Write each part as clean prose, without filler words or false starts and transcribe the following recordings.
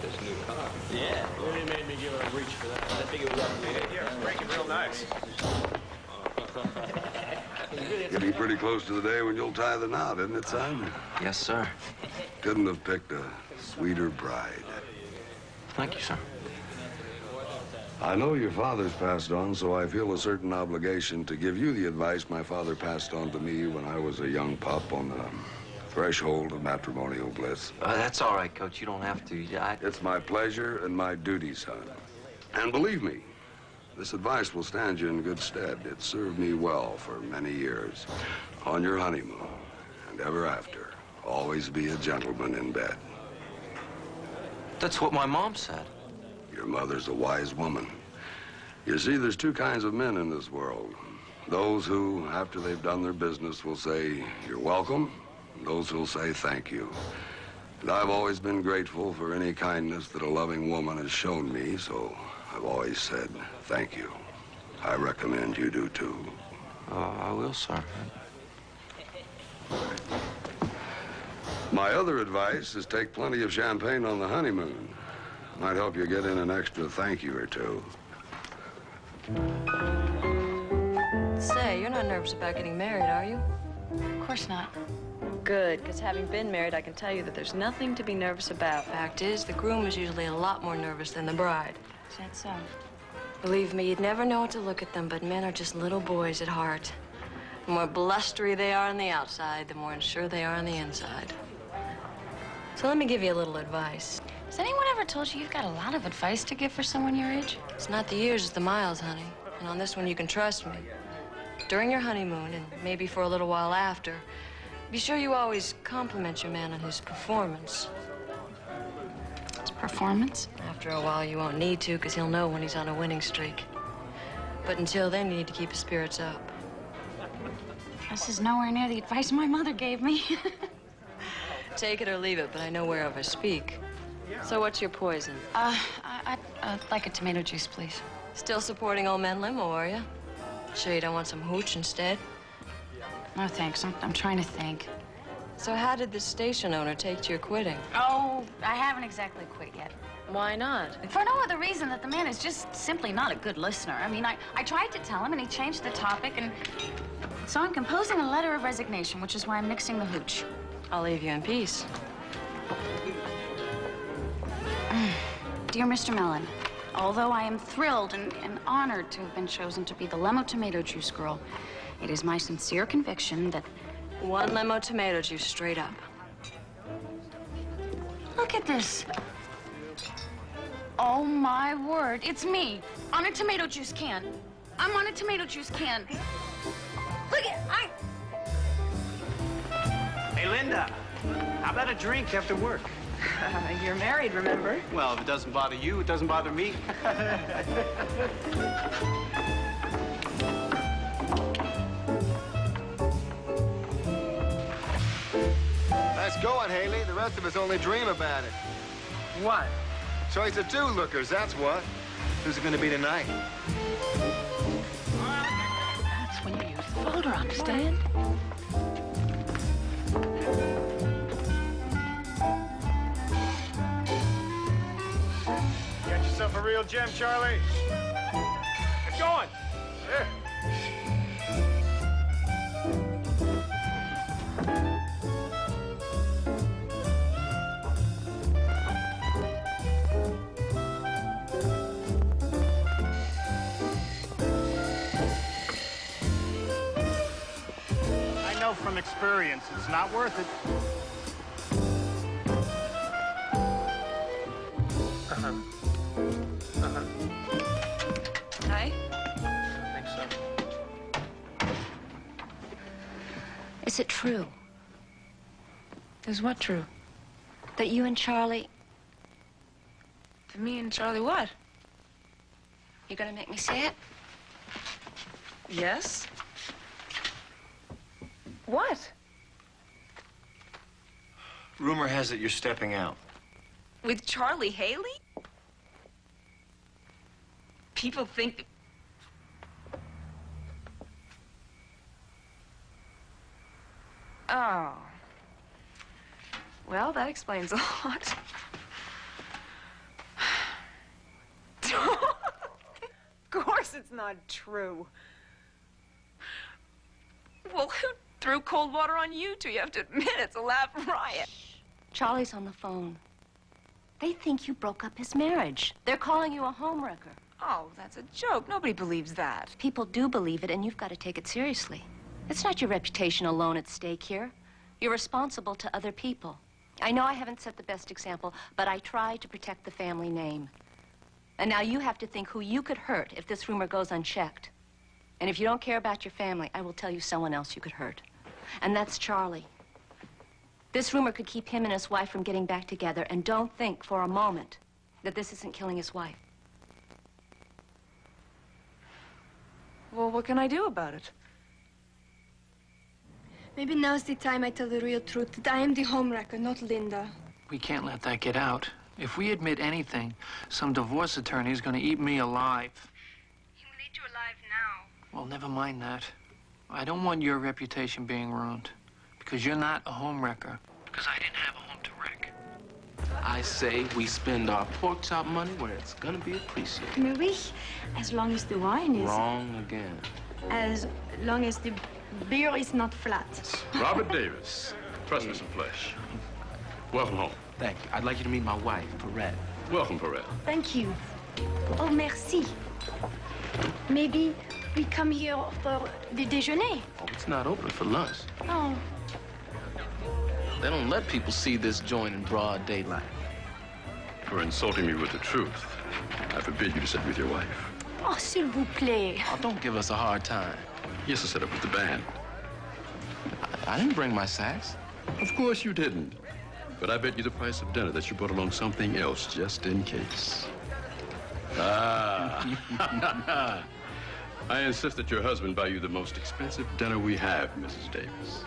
This new car. Yeah. Really made me give it a reach for that. I think it was up there. Yeah, it's breaking real nice. You'll be pretty close to the day when you'll tie the knot, isn't it, son? Yes, sir. Couldn't have picked a sweeter bride. Thank you, sir. I know your father's passed on, so I feel a certain obligation to give you the advice my father passed on to me when I was a young pup on the threshold of matrimonial bliss. That's all right, Coach. You don't have to. It's my pleasure and my duty, son. And believe me, this advice will stand you in good stead. It served me well for many years. On your honeymoon and ever after, always be a gentleman in bed. That's what my mom said. Your mother's a wise woman. You see, there's two kinds of men in this world. Those who, after they've done their business, will say, "You're welcome," and those who'll say, "Thank you." And I've always been grateful for any kindness that a loving woman has shown me, so I've always said, "Thank you." I recommend you do, too. I will, sir. My other advice is take plenty of champagne on the honeymoon. Might help you get in an extra thank you or two. Say, you're not nervous about getting married, are you? Of course not. Good, because having been married, I can tell you that there's nothing to be nervous about. Fact is, the groom is usually a lot more nervous than the bride. Is that so? Believe me, you'd never know it to look at them, but men are just little boys at heart. The more blustery they are on the outside, the more unsure they are on the inside. So let me give you a little advice. Has anyone ever told you you've got a lot of advice to give for someone your age? It's not the years, it's the miles, honey. And on this one, you can trust me. During your honeymoon, and maybe for a little while after, be sure you always compliment your man on his performance. His performance? After a while, you won't need to, because he'll know when he's on a winning streak. But until then, you need to keep his spirits up. This is nowhere near the advice my mother gave me. Take it or leave it, but I know whereof I speak. So what's your poison? I'd like a tomato juice, please. Still supporting old man Limo, are you? Sure you don't want some hooch instead? No, thanks. I'm trying to think. So how did the station owner take to your quitting? Oh, I haven't exactly quit yet. Why not? For no other reason that the man is just simply not a good listener. I mean, I tried to tell him, and he changed the topic, and so I'm composing a letter of resignation, which is why I'm mixing the hooch. I'll leave you in peace. Dear Mr. Mellon, although I am thrilled and honored to have been chosen to be the Limo Tomato Juice Girl, it is my sincere conviction that... One Limo tomato juice straight up. Look at this. Oh, my word. It's me on a tomato juice can. I'm on a tomato juice can. Look at... Hey, Linda, how about a drink after work? You're married, remember? Well, if it doesn't bother you, it doesn't bother me. Nice going, Haley. The rest of us only dream about it. What? Choice of two lookers, that's what. Who's it going to be tonight? That's when you use the folder, understand? Get yourself a real gem, Charlie. Get going. There. I know from experience it's not worth it. Hi? I think so. Is it true? Is what true? That you and Charlie... Me and Charlie what? You're gonna make me say it? Yes? What? Rumor has it you're stepping out. With Charlie Haley? People think... Oh. Well, that explains a lot. Of course it's not true. Well, who threw cold water on you two? You have to admit it's a laugh riot. Charlie's on the phone. They think you broke up his marriage. They're calling you a homewrecker. Oh, that's a joke. Nobody believes that. People do believe it, and you've got to take it seriously. It's not your reputation alone at stake here. You're responsible to other people. I know I haven't set the best example, but I try to protect the family name. And now you have to think who you could hurt if this rumor goes unchecked. And if you don't care about your family, I will tell you someone else you could hurt. And that's Charlie. This rumor could keep him and his wife from getting back together, and don't think for a moment that this isn't killing his wife. Well, what can I do about it? Maybe now's the time I tell the real truth, that I am the homewrecker, not Linda. We can't let that get out. If we admit anything, some divorce attorney is going to eat me alive. He will eat you alive now. Well, never mind that. I don't want your reputation being ruined. Because you're not a homewrecker. Because I didn't have a home to wreck. I say we spend our pork chop money where it's gonna be appreciated. Mais oui, as long as the wine is... Wrong again. As long as the beer is not flat. Robert Davis. Trust me some flesh. Welcome home. Thank you. I'd like you to meet my wife, Perrette. Welcome, Perrette. Thank you. Oh, merci. Maybe we come here for the déjeuner. Oh, it's not open for lunch. Oh. They don't let people see this joint in broad daylight. For insulting me with the truth, I forbid you to sit with your wife. Oh, s'il vous plaît. Oh, don't give us a hard time. Yes, I set up with the band. I didn't bring my sax. Of course you didn't. But I bet you the price of dinner that you brought along something else just in case. Ah. I insist that your husband buy you the most expensive dinner we have, Mrs. Davis.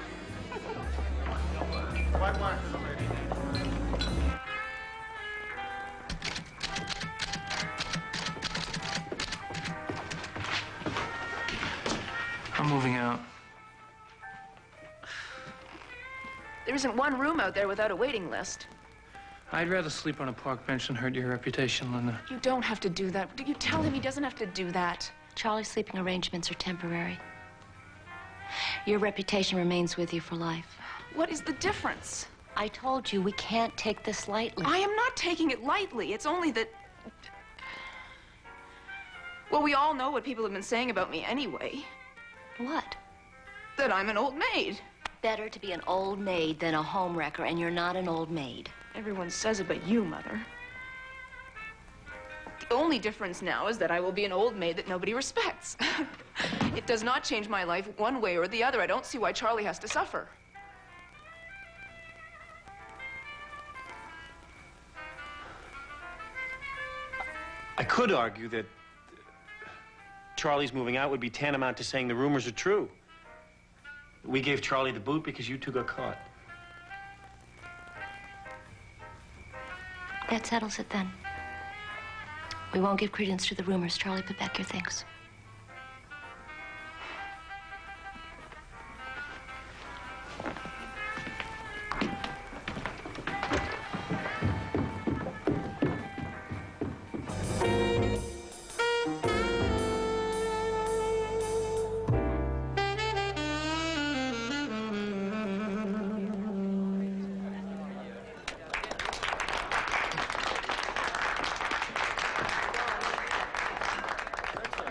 White wine for the lady. I'm moving out. There isn't one room out there without a waiting list. I'd rather sleep on a park bench than hurt your reputation, Linda. You don't have to do that. You tell him he doesn't have to do that. Charlie's sleeping arrangements are temporary. Your reputation remains with you for life. What is the difference? I told you we can't take this lightly. I am not taking it lightly. It's only that... Well, we all know what people have been saying about me anyway. What? That I'm an old maid. Better to be an old maid than a homewrecker, and you're not an old maid. Everyone says it but you, Mother. The only difference now is that I will be an old maid that nobody respects. It does not change my life one way or the other. I don't see why Charlie has to suffer. I could argue that Charlie's moving out would be tantamount to saying the rumors are true. We gave Charlie the boot because you two got caught. That settles it then. We won't give credence to the rumors. Charlie, put back your things.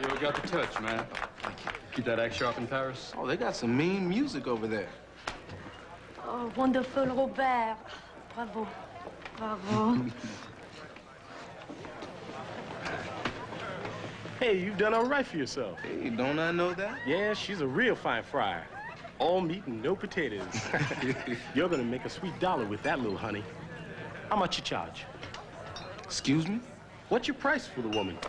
You got the touch, man. Thank you. Keep that act sharp in Paris. Oh, they got some mean music over there. Oh, wonderful, Robert. Bravo. Bravo. Hey, you've done all right for yourself. Hey, don't I know that? Yeah, she's a real fine fryer. All meat and no potatoes. You're gonna make a sweet dollar with that little honey. How much you charge? Excuse me? What's your price for the woman?